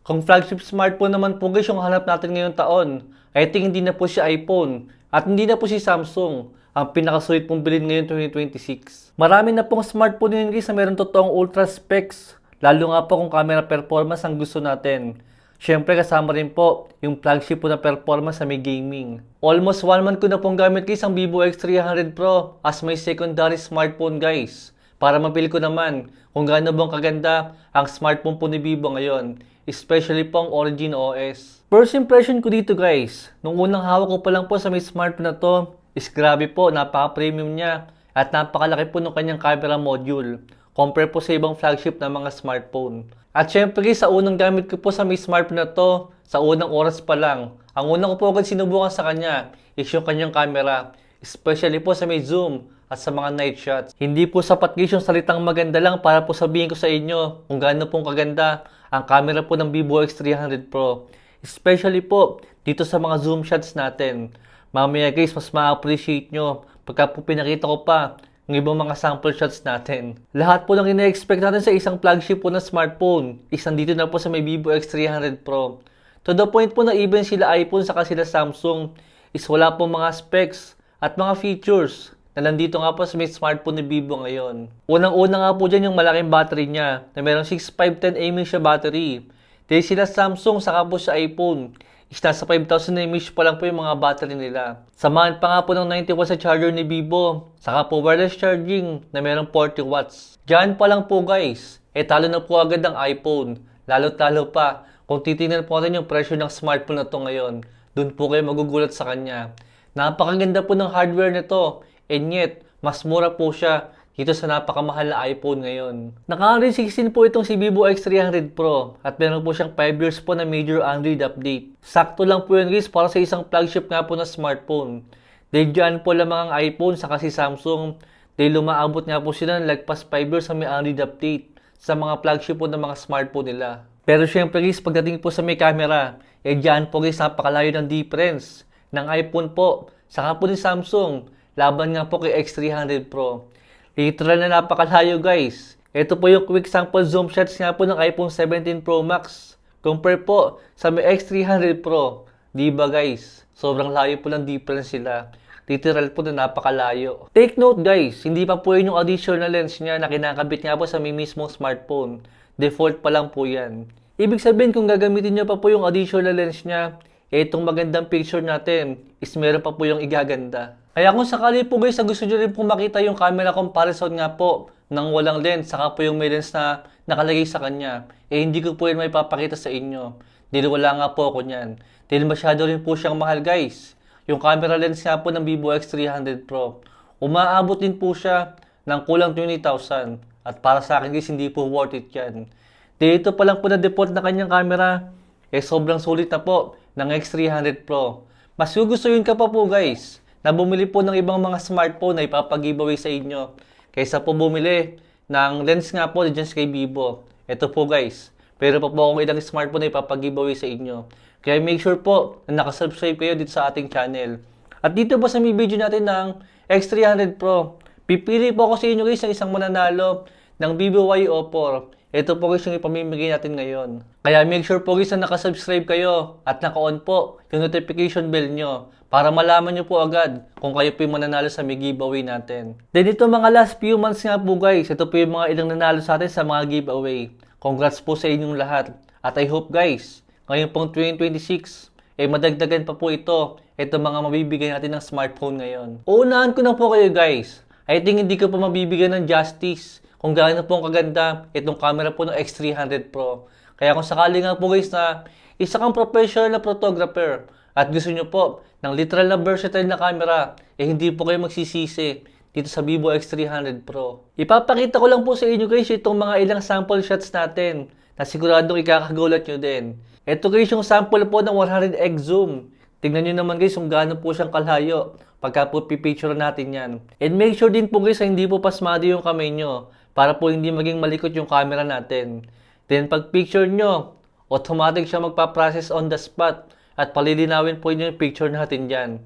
Kung flagship smartphone naman po guys yung hanap natin ngayong taon, I think hindi na po si iPhone at hindi na po si Samsung ang pinakasulit pong bilhin ngayon 2026. Marami na pong smartphone ngayon guys na meron totoong ultra specs, lalo nga po kung camera performance ang gusto natin. Siyempre kasama rin po yung flagship po na performance sa may gaming. Almost 1 month ko na pong gamit guys ang Vivo X300 Pro as my secondary smartphone guys. Para mapili ko naman kung gaano bang kaganda ang smartphone po ni Vivo ngayon. Especially po ang Origin OS. First impression ko dito guys, nung unang hawak ko pa lang po sa may smartphone na to, is grabe po, napaka-premium niya at napakalaki po ng kanyang camera module. Compare po sa ibang flagship na mga smartphone. At syempre sa unang gamit ko po sa may smartphone na to, sa unang oras pa lang, ang unang ko po agad sinubukan sa kanya is yung kanyang camera. Especially po sa may zoom at sa mga night shots. Hindi po sapat guys yung salitang maganda lang para po sabihin ko sa inyo kung gaano pong kaganda ang camera po ng Vivo X300 Pro. Especially po dito sa mga zoom shots natin. Mamaya guys, mas ma-appreciate nyo pagka po pinakita ko pa ng ibang mga sample shots natin. Lahat po ng ina-expect natin sa isang flagship po na smartphone is nandito na po sa may Vivo X300 Pro. To the point po na even sila iPhone saka sila Samsung is wala po mga specs at mga features na nandito nga po sa may smartphone ni Vivo ngayon. Unang-una nga po dyan yung malaking battery niya na merong 6510 mAh siya battery. Dahil sila Samsung saka po sa iPhone is nasa 5,000 mAh pa lang po yung mga battery nila. Samahan pa nga po ng 90 watts sa charger ni Vivo, saka po wireless charging na merong 40 watts. Diyan pa lang po guys, talo na po agad ang iPhone. Lalo-talo pa kung titingnan po natin yung presyo ng smartphone na to ngayon. Doon po kayo magugulat sa kanya. Napakaganda po ng hardware nito, and yet, mas mura po siya dito sa napakamahal na iPhone ngayon. Naka-Android 16 po itong si Vivo X300 Pro at meron po siyang 5 years po na major Android update. Sakto lang po yun guys para sa isang flagship nga po na smartphone. Dahil dyan po lamang ang iPhone saka si Samsung dahil lumaabot nga po sila ng lagpas 5 years na may Android update sa mga flagship po ng mga smartphone nila. Pero syempre guys, pagdating po sa may camera, dyan po guys napakalayo ng difference ng iPhone po saka po ni Samsung laban nga po kay X300 Pro. Literal na napakalayo guys. Ito po yung quick sample zoom shots nga po ng iPhone 17 Pro Max. Compare po sa may X300 Pro. Diba guys? Sobrang layo po ng difference sila. Literal po na napakalayo. Take note guys, hindi pa po yun yung additional lens niya na kinakabit nga po sa may mismong smartphone. Default pa lang po yan. Ibig sabihin kung gagamitin niyo pa po yung additional lens niya, itong magandang picture natin is meron pa po yung igaganda. Kaya kung sakali po guys na gusto nyo rin po makita yung camera comparison nga po ng walang lens saka po yung may lens na nakalagay sa kanya, hindi ko po yun may papakita sa inyo. Dahil wala nga po ako nyan. Dahil masyado rin po siyang mahal guys. Yung camera lens nga po ng Vivo X300 Pro, umaabot din po siya ng kulang 20,000. At para sa akin guys, hindi po worth it yan. Dito pa lang po na default na kanyang camera, sobrang sulit na po ng X300 Pro. Mas gugustuhin ka pa po guys na bumili po ng ibang mga smartphone na ipapag-giveaway sa inyo kaysa po bumili ng lens nga po dyan kay Vivo. Ito po guys, pero pa po akong ilang smartphone na ipapag-giveaway sa inyo. Kaya make sure po na nakasubscribe kayo dito sa ating channel. At dito po sa may video natin ng X300 Pro, pipili po ako sa inyo guys ng isang mananalo ng Vivo Y04. Ito po guys yung ipamimigay natin ngayon. Kaya make sure po guys na nakasubscribe kayo at naka-on po yung notification bell nyo para malaman nyo po agad kung kayo po yung mananalo sa may giveaway natin. Then ito mga last few months nga po guys, ito po yung mga ilang nanalo sa atin sa mga giveaway. Congrats po sa inyong lahat. At I hope guys, ngayon pong 2026, madagdagan pa po ito mga mabibigay natin ng smartphone ngayon. Uunahan ko na po kayo guys. I think hindi ko pa mabibigyan ng justice kung gaano po kaganda itong camera po ng X300 Pro. Kaya kung sakali nga po guys na isa kang professional na photographer at gusto nyo po ng literal na versatile na camera, hindi po kayo magsisisi dito sa Vivo X300 Pro. Ipapakita ko lang po sa inyo guys itong mga ilang sample shots natin na siguradong ikakagulat nyo din. Ito guys yung sample po ng 100x zoom. Tingnan nyo naman guys kung gaano po siyang kalayo pagka po pipicture natin yan. And make sure din po guys na hindi po pasmado yung kamay nyo para po hindi maging malikot yung camera natin. Then pag picture nyo, automatic siya magpa-process on the spot at palilinawin po yung picture natin dyan.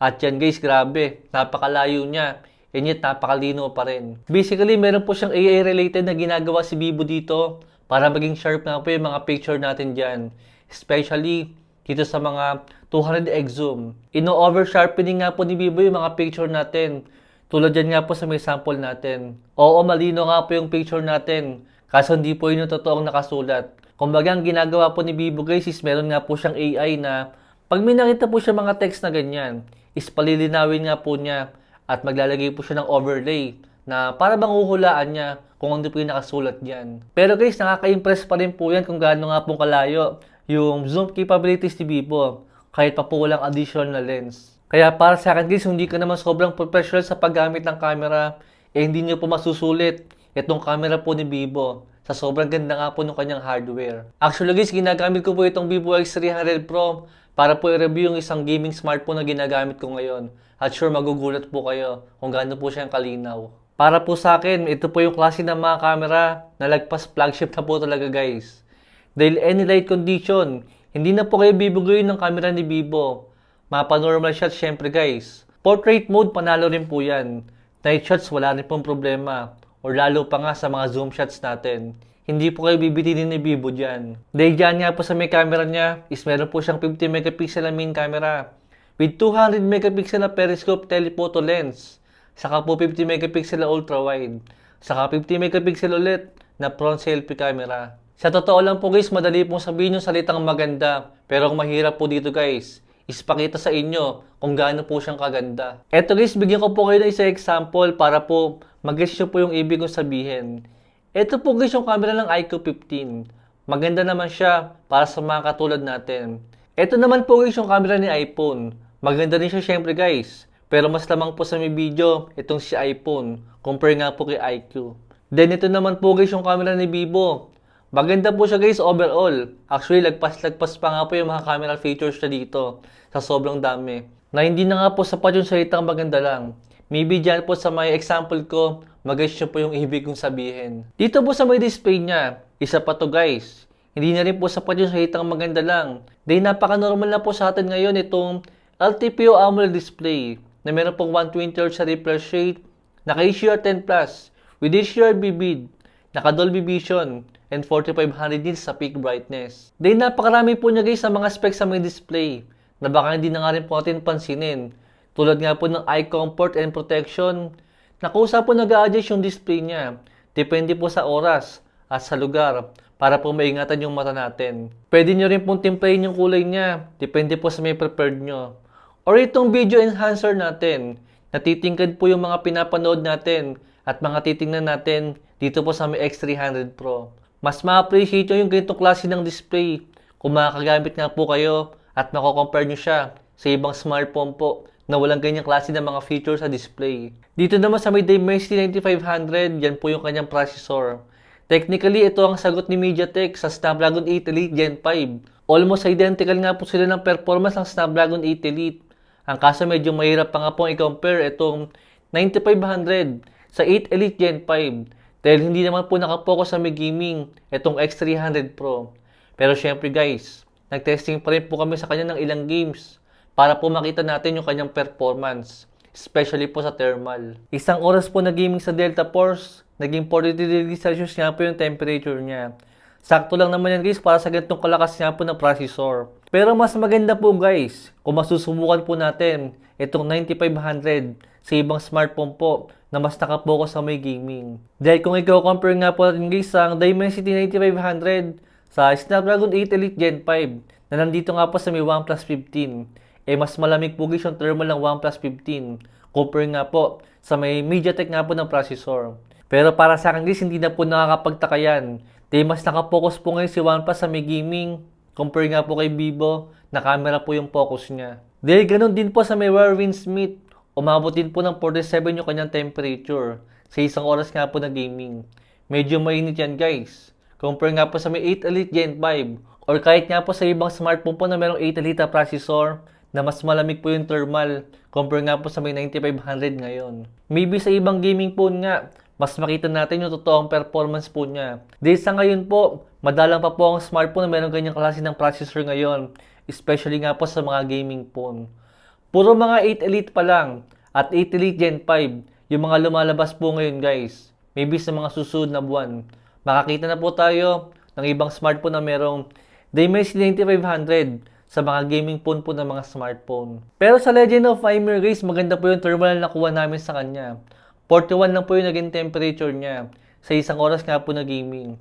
At yan guys, grabe, napakalayo niya. And yet, napakalino pa rin. Basically, meron po siyang AI-related na ginagawa si Vivo dito para maging sharp nga po yung mga picture natin dyan. Especially dito sa mga 200x zoom. Ino-over sharpening nga po ni Bibo yung mga picture natin. Tulad yan nga po sa may sample natin. Oo, malino nga po yung picture natin. Kaso hindi po yun yung totoong nakasulat. Kumbaga, ang ginagawa po ni Bibo guys is meron nga po siyang AI na pag may nakita po siya mga text na ganyan, is palilinawin nga po niya at maglalagay po siya ng overlay na para bang uhulaan niya kung ano po yung nakasulat dyan. Pero guys, nakaka-impress pa rin po yan kung gaano nga pong kalayo yung zoom capabilities ni Bibo kahit pa po walang additional na lens. Kaya para sa akin guys, hindi ka naman sobrang professional sa paggamit ng camera, hindi nyo po masusulit itong camera po ni Bibo sa sobrang ganda nga po ng kanyang hardware. Actually guys, ginagamit ko po itong Vivo X300 Pro para po i-review yung isang gaming smartphone na ginagamit ko ngayon. At sure, magugulat po kayo kung gaano po siyang kalinaw. Para po sa akin, ito po yung klase ng mga camera na lagpas flagship na po talaga guys. Dahil any light condition, hindi na po kayo bibugoyin ng camera ni Bibo. Mapa-normal shots syempre guys. Portrait mode, panalo rin po yan. Night shots, wala rin pong problema. Or lalo pa nga sa mga zoom shots natin. Hindi po kayo bibitinin ni Bibo dyan. Dahil dyan nga po sa may camera niya, is meron po siyang 50 megapixel na main camera. With 200 megapixel na periscope telephoto lens. Saka po 50 megapixel na ultra-wide. Saka 50 megapixel ulit na front selfie camera. Sa totoo lang po guys, madali pong sabihin yung salitang maganda. Pero ang mahirap po dito guys, is pakita sa inyo kung gaano po siyang kaganda. Eto guys, bigyan ko po kayo ng isang example para po mag-guess nyo po yung ibig kong sabihin. Eto po guys yung camera ng iQOO 15. Maganda naman siya para sa mga katulad natin. Eto naman po guys yung camera ni iPhone. Maganda rin siya syempre guys. Pero mas lamang po sa may video itong si iPhone compare nga po kay iQOO. Then ito naman po guys yung camera ni Bibo. Maganda po siya guys overall. Actually lagpas-lagpas pa nga po yung mga camera features na dito sa sobrang dami. Na hindi na nga po sapat yung salitang maganda lang. Maybe dyan po sa may example ko, mag-guess nyo po yung ibig kong sabihin. Dito po sa may display niya, isa pa to guys. Hindi na rin po sapat yung salitang maganda lang. Dahil napaka-normal na po sa atin ngayon itong LTPO AMOLED display na meron pong 120Hz sa refresh rate, naka-HDR10+, with HDR BBID, naka-Dolby Vision, and 4500 nits sa peak brightness. Dahil napakarami po niya guys sa mga specs sa may display na baka hindi na nga rin po natin pansinin. Tulad nga po ng eye comfort and protection, nakusa po nag-a-adjust yung display niya. Depende po sa oras at sa lugar para po maingatan yung mata natin. Pwede nyo rin pong timplayin yung kulay niya. Depende po sa may prepared nyo. Or itong video enhancer natin, natitingkad po yung mga pinapanood natin at mga titingnan natin dito po sa may X300 Pro. Mas ma-appreciate nyo yung ganitong klase ng display kung makakagamit nga po kayo at mako-compare nyo siya sa ibang smartphone po na walang ganyang klase ng mga features sa display. Dito naman sa may Dimensity 9500, yan po yung kanyang processor. Technically, ito ang sagot ni MediaTek sa Snapdragon 8 Elite Gen 5. Almost identical nga po sila ng performance ng Snapdragon 8 Elite. Ang kaso medyo mahirap pa nga pong i-compare itong 9500 sa 8 Elite Gen 5 dahil hindi naman po nakapokus sa may gaming itong X300 Pro. Pero syempre guys, nag-testing pa rin po kami sa kanya ng ilang games para po makita natin yung kanyang performance, especially po sa thermal. Isang oras po na gaming sa Delta Force, naging 42 degrees Celsius nga po yung temperature niya. Sakto lang naman yan guys para sa ganitong kalakas nga po ng processor. Pero mas maganda po guys kung masusubukan po natin itong 9500 sa ibang smartphone po na mas nakapokus sa may gaming. Dahil kung i-compare nga po natin guys ang Dimensity 9500 sa Snapdragon 8 Elite Gen 5 na nandito nga po sa may OnePlus 15, mas malamig po guys yung thermal ng OnePlus 15 compare nga po sa may MediaTek nga po ng processor. Pero para sa akin guys, hindi na po nakakapagtaka yan. Dahil mas nakapokus po ngayon si OnePlus sa may gaming compare nga po kay Vivo na camera po yung focus niya. Dahil ganun din po sa may Huawei Smith, umabot din po ng 47 yung kanyang temperature sa isang oras nga po na gaming. Medyo mainit yan guys. Compare nga po sa may 8 Elite Gen 5 or kahit nga po sa ibang smartphone po na merong 8 Elite processor na mas malamig po yung thermal compare nga po sa may 9500 ngayon. Maybe sa ibang gaming phone nga, mas makita natin yung totoong performance po niya. Dahil sa ngayon po, madalang pa po ang smartphone na meron ganyang klase ng processor ngayon, especially nga po sa mga gaming phone. Puro mga 8 Elite pa lang at 8 Elite Gen 5 yung mga lumalabas po ngayon guys. Maybe sa mga susunod na buwan, makakita na po tayo ng ibang smartphone na merong Dimensity 9500 sa mga gaming phone po ng mga smartphone. Pero sa Legend of Ymir guys, maganda po yung thermal na nakuha namin sa kanya. 41 lang po yung naging temperature niya sa isang oras nga po na gaming.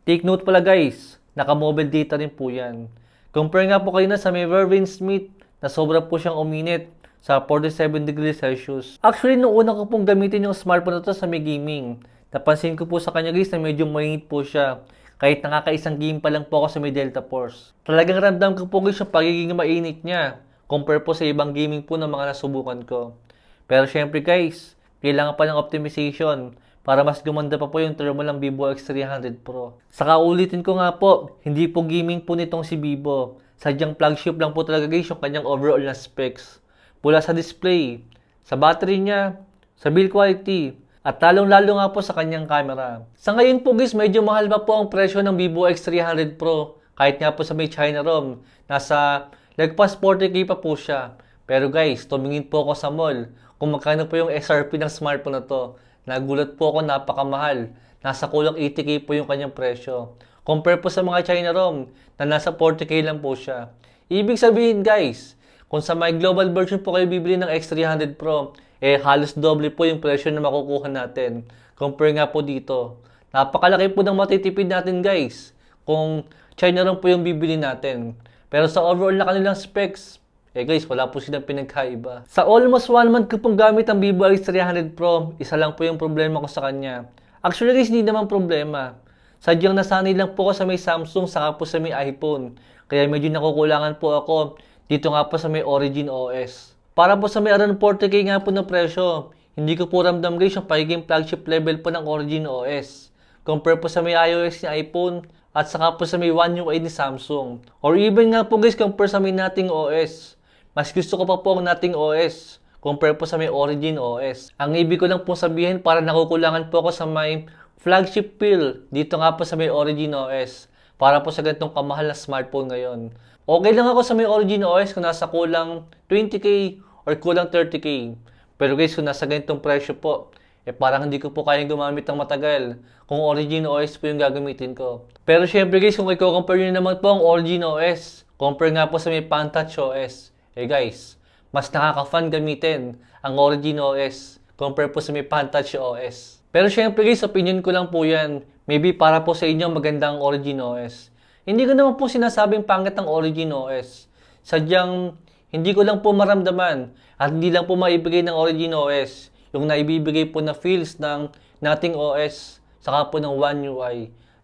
Take note pala guys, naka-mobile data rin po yan. Compare nga po kayo na sa may Vervin Smith na sobra po siyang uminit sa 47 degrees Celsius. Actually, nung una ko pong gamitin yung smartphone na to sa may gaming, napansin ko po sa kanya guys na medyo mainit po siya. Kahit nakakaisang game pa lang po ako sa may Delta Force. Talagang ramdam ko po guys yung pagiging mainit niya compare po sa ibang gaming po ng mga nasubukan ko. Pero syempre guys, kailangan pa ng optimization para mas gumanda pa po yung thermal ng Vivo X300 Pro. Saka ulitin ko nga po, hindi po gaming po nitong si Vivo. Sadyang flagship lang po talaga guys yung kanyang overall na specs. Mula sa display, sa battery niya, sa build quality, at talong-lalo nga po sa kanyang camera. Sa ngayon po guys, medyo mahal pa po ang presyo ng Vivo X300 Pro. Kahit nga po sa may China ROM, nasa lagpas 40k pa po siya. Pero guys, tumingin po ako sa mall kung magkano po yung SRP ng smartphone na to. Nagulat po ako, napakamahal. Nasa kulang 80k po yung kanyang presyo. Compare po sa mga China ROM na nasa 40k lang po siya. Ibig sabihin guys, kung sa may global version po kayo bibili ng X300 Pro, halos doble po yung presyo na makukuha natin. Compare nga po dito. Napakalaki po ng matitipid natin guys, kung China ROM po yung bibili natin. Pero sa overall na kanilang specs, guys, wala po silang pinagkaiba. Sa almost 1 month ko pong gamit ang Vivo X300 Pro, isa lang po yung problema ko sa kanya. Actually guys, hindi naman problema. Sadyang nasanay lang po ako sa may Samsung saka po sa may iPhone. Kaya medyo nakukulangan po ako dito nga po sa may Origin OS. Para po sa may around 40k nga po na presyo, hindi ko po ramdam guys yung pagiging flagship level po ng Origin OS. Compare po sa may iOS ni iPhone at saka po sa may One UI ni Samsung. Or even nga po guys, compare sa may Nothing OS. Mas gusto ko pa po ang Nothing OS compare po sa may Origin OS. Ang ibig ko lang po sabihin para nakukulangan po ako sa may flagship feel dito nga po sa may Origin OS. Para po sa ganitong kamahal na smartphone ngayon. Okay lang ako sa may Origin OS kung nasa kulang 20k or kulang 30k. Pero guys, kung nasa ganitong presyo po, parang hindi ko po kayang gumamit ng matagal kung Origin OS po yung gagamitin ko. Pero syempre guys, kung i-compare nyo naman po ang Origin OS, compare nga po sa may Pantouch OS. Guys, mas nakaka-fun gamitin ang Origin OS compare po sa may Pantouch OS. Pero syempre guys, opinion ko lang po yan. Maybe para po sa inyo maganda ang Origin OS. Hindi ko naman po sinasabing pangit ang Origin OS. Sadyang hindi ko lang po maramdaman at hindi lang po maibigay ng Origin OS yung naibibigay po na feels ng Nothing OS saka po ng One UI.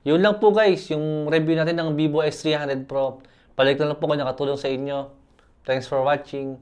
Yun lang po guys, yung review natin ng Vivo X300 Pro. Balik na lang po kung nakatulong sa inyo. Thanks for watching.